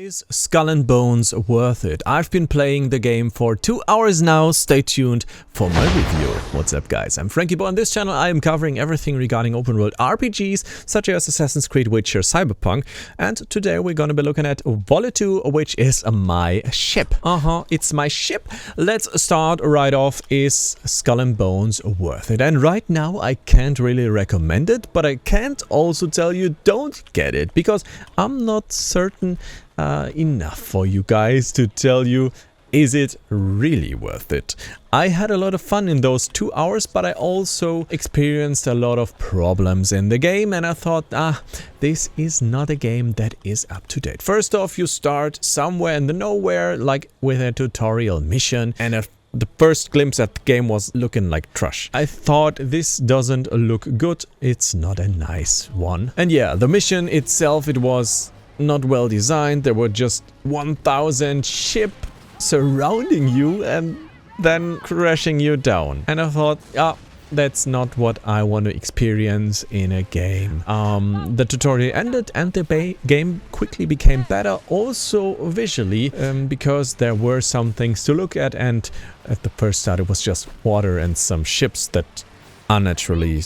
Is Skull and Bones worth it? I've been playing the game for 2 hours now. Stay tuned for my review. What's up, guys? I'm Franky Boy. On this channel I am covering everything regarding open world RPGs such as Assassin's Creed, Witcher, Cyberpunk, and today we're gonna be looking at Volley 2, which is my ship. It's my ship. Let's start right off. Is Skull and Bones worth it? And right now I can't really recommend it, but I can't also tell you don't get it, because I'm not certain enough for you guys to tell you, is it really worth it? I had a lot of fun in those 2 hours, but I also experienced a lot of problems in the game, and I thought, this is not a game that is up to date. First off, you start somewhere in the nowhere, like with a tutorial mission, and the first glimpse at the game was looking like trash. I thought, this doesn't look good, it's not a nice one. And yeah, the mission itself, it was not well designed. There were just 1000 ships surrounding you and then crashing you down. And I thought, that's not what I want to experience in a game. The tutorial ended and the game quickly became better, also visually, because there were some things to look at, and at the first start it was just water and some ships that unnaturally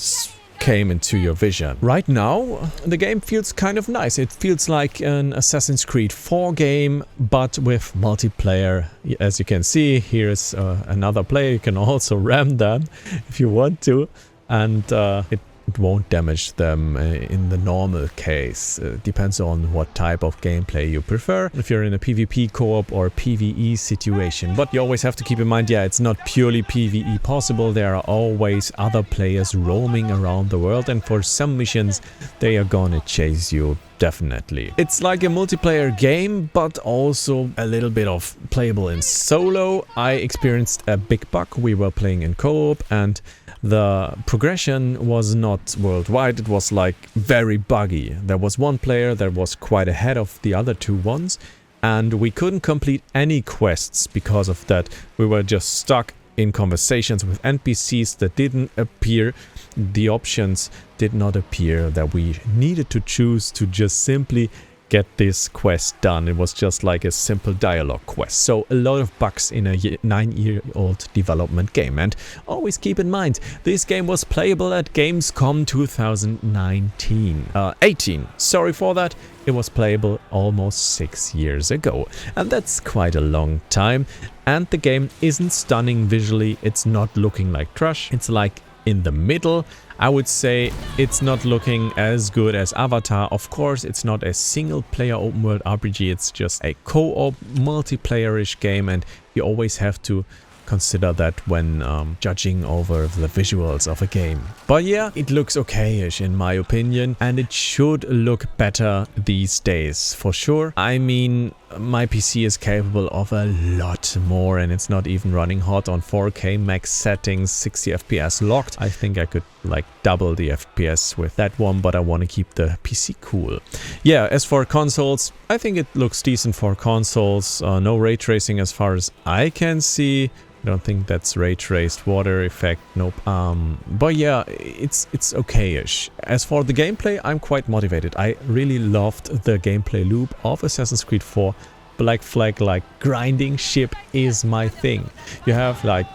came into your vision. Right now the game feels kind of nice. It feels like an Assassin's Creed 4 game, but with multiplayer. As you can see, here's another player. You can also ram them if you want to, and it won't damage them in the normal case. Depends on what type of gameplay you prefer, if you're in a PvP co-op or PvE situation. But you always have to keep in mind, it's not purely PvE possible. There are always other players roaming around the world, and for some missions they are gonna chase you. Definitely. It's like a multiplayer game, but also a little bit of playable in solo. I experienced a big bug. We were playing in co-op and the progression was not worldwide. It was like very buggy. There was one player that was quite ahead of the other two ones, and we couldn't complete any quests because of that. We were just stuck in conversations with NPCs that didn't appear. The options did not appear that we needed to choose to just simply get this quest done. It was just like a simple dialogue quest. So a lot of bugs in a 9-year-old development game. And always keep in mind, this game was playable at Gamescom 2018. Sorry for that. It was playable almost 6 years ago. And that's quite a long time. And the game isn't stunning visually. It's not looking like trash. It's like in the middle. I would say it's not looking as good as Avatar. Of course, it's not a single-player open-world RPG. It's just a co-op, multiplayer-ish game, and you always have to consider that when judging over the visuals of a game. But yeah, it looks okay-ish in my opinion, and it should look better these days, for sure. I mean, my PC is capable of a lot more, and it's not even running hot on 4K max settings, 60 FPS locked. I think I could like double the FPS with that one, but I want to keep the PC cool. Yeah, as for consoles, I think it looks decent for consoles. No ray tracing as far as I can see. I don't think that's ray traced water effect, nope. But yeah, it's okay-ish. As for the gameplay, I'm quite motivated. I really loved the gameplay loop of Assassin's Creed 4. Black Flag, like grinding ship, is my thing. You have like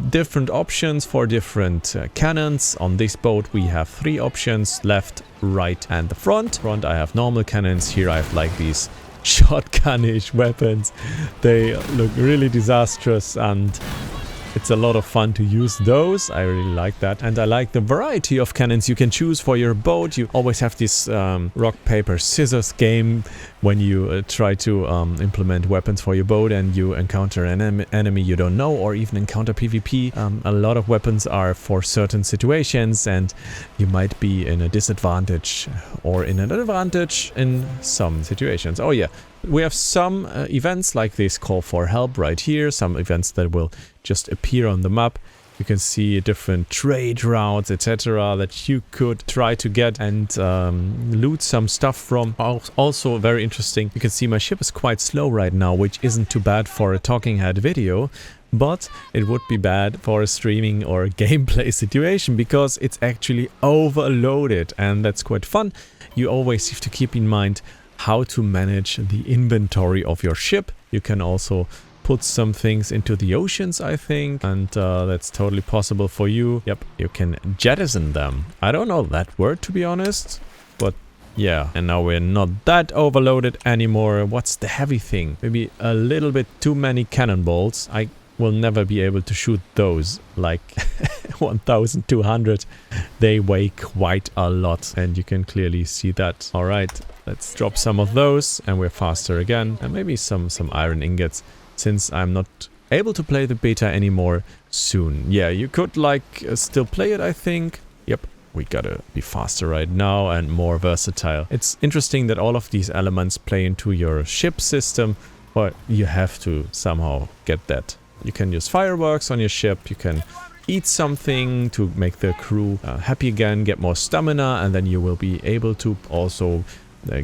different options for different cannons. On this boat we have 3 options: left, right, and the front. I have normal cannons. Here I have like these shotgun-ish weapons. They look really disastrous, and it's a lot of fun to use those. I really like that. And I like the variety of cannons you can choose for your boat. You always have this rock, paper, scissors game when you try to implement weapons for your boat and you encounter an enemy you don't know, or even encounter PvP. A lot of weapons are for certain situations, and you might be in a disadvantage or in an advantage in some situations. Oh yeah, we have some events like this call for help right here, some events that will just appear on the map. You can see different trade routes, etc. that you could try to get and loot some stuff from. Also very interesting, you can see my ship is quite slow right now, which isn't too bad for a talking head video, but it would be bad for a streaming or gameplay situation because it's actually overloaded, and that's quite fun. You always have to keep in mind how to manage the inventory of your ship. You can also put some things into the oceans, I think, and that's totally possible for you. Yep, you can jettison them. I don't know that word, to be honest, but yeah. And now we're not that overloaded anymore. What's the heavy thing? Maybe a little bit too many cannonballs. I will never be able to shoot those, like 1200. They weigh quite a lot, and you can clearly see that. All right, let's drop some of those, and we're faster again, and maybe some iron ingots, since I'm not able to play the beta anymore soon. Yeah, you could like still play it, I think. Yep, we gotta be faster right now and more versatile. It's interesting that all of these elements play into your ship system, but you have to somehow get that. You can use fireworks on your ship, you can eat something to make the crew happy again, get more stamina, and then you will be able to also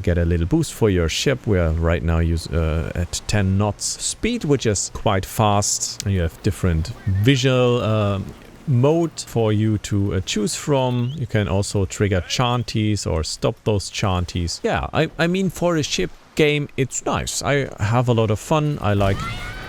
get a little boost for your ship. We are right now at 10 knots speed, which is quite fast. And you have different visual mode for you to choose from. You can also trigger chanties or stop those chanties. Yeah, I mean, for a ship game, it's nice. I have a lot of fun. I like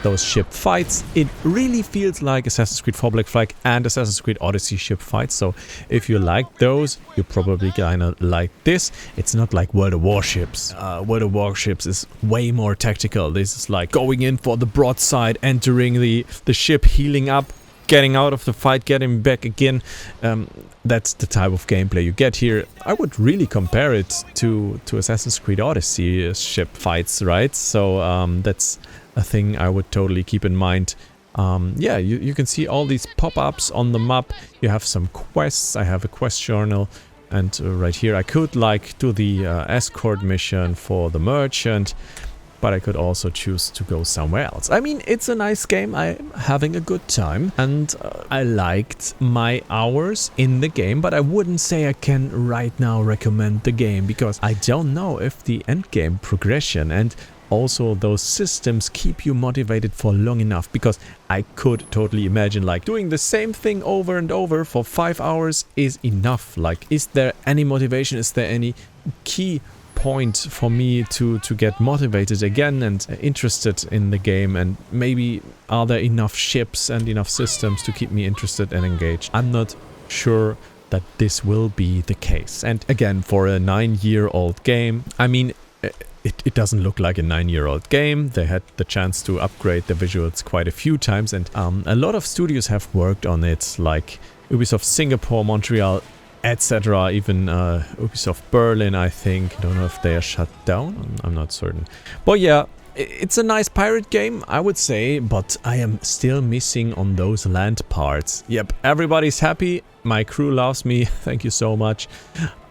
those ship fights. It really feels like Assassin's Creed 4 Black Flag and Assassin's Creed Odyssey ship fights. So if you like those, you probably kinda like this. It's not like World of Warships. World of Warships is way more tactical. This is like going in for the broadside, entering the ship, healing up, getting out of the fight, getting back again. That's the type of gameplay you get here. I would really compare it to Assassin's Creed Odyssey ship fights, right? So that's a thing I would totally keep in mind. Yeah, you can see all these pop-ups on the map. You have some quests. I have a quest journal, and right here I could like do the escort mission for the merchant, but I could also choose to go somewhere else. I mean, it's a nice game. I'm having a good time, and I liked my hours in the game, but I wouldn't say I can right now recommend the game, because I don't know if the endgame progression and also those systems keep you motivated for long enough, because I could totally imagine like doing the same thing over and over for 5 hours is enough. Like, is there any motivation? Is there any key point for me to get motivated again and interested in the game? And maybe are there enough ships and enough systems to keep me interested and engaged? I'm not sure that this will be the case. And again, for a 9-year-old game, I mean, it doesn't look like a 9-year-old game. They had the chance to upgrade the visuals quite a few times, and a lot of studios have worked on it, like Ubisoft Singapore, Montreal, etc. Even Ubisoft Berlin, I think. I don't know if they are shut down. I'm not certain. But yeah, it's a nice pirate game, I would say, but I am still missing on those land parts. Yep, everybody's happy. My crew loves me. Thank you so much.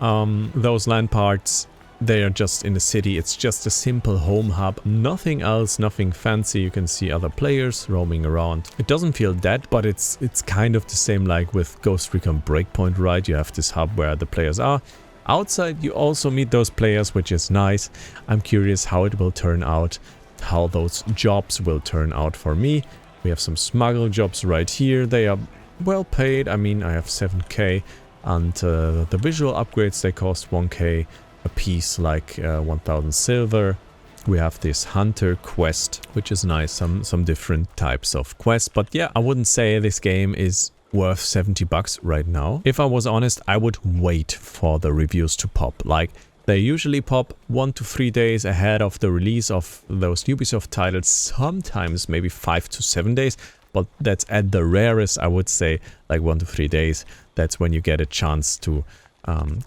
Those land parts, they are just in the city. It's just a simple home hub, nothing else, nothing fancy. You can see other players roaming around. It doesn't feel dead, but it's kind of the same like with Ghost Recon Breakpoint, right? You have this hub where the players are. Outside you also meet those players, which is nice. I'm curious how it will turn out, how those jobs will turn out for me. We have some smuggle jobs right here. They are well paid. I mean, I have 7k, and the visual upgrades, they cost 1k a piece, like 1000 silver. We have this hunter quest, which is nice, some different types of quests. But yeah, I wouldn't say this game is worth 70 bucks right now. If I was honest, I would wait for the reviews to pop. Like, they usually pop 1 to 3 days ahead of the release of those Ubisoft titles, sometimes maybe 5 to 7 days, but that's at the rarest. I would say like 1 to 3 days. That's when you get a chance to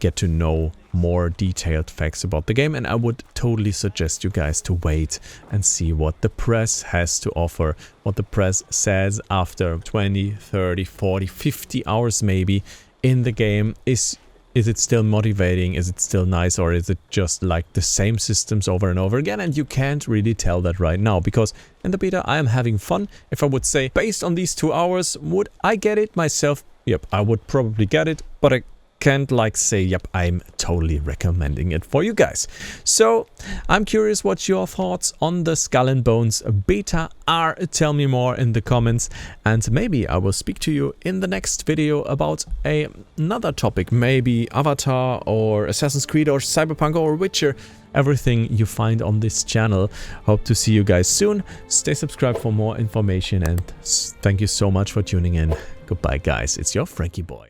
get to know more detailed facts about the game, and I would totally suggest you guys to wait and see what the press has to offer, what the press says after 20, 30, 40, 50 hours maybe in the game. Is it still motivating? Is it still nice? Or is it just like the same systems over and over again? And you can't really tell that right now, because in the beta I am having fun. If I would say, based on these 2 hours, would I get it myself? Yep, I would probably get it, but I can't like say, yep, I'm totally recommending it for you guys. So I'm curious what your thoughts on the Skull and Bones beta are. Tell me more in the comments, and maybe I will speak to you in the next video about another topic, maybe Avatar or Assassin's Creed or Cyberpunk or Witcher. Everything you find on this channel. Hope to see you guys soon. Stay subscribed for more information, and thank you so much for tuning in. Goodbye guys, it's your Franky Boy.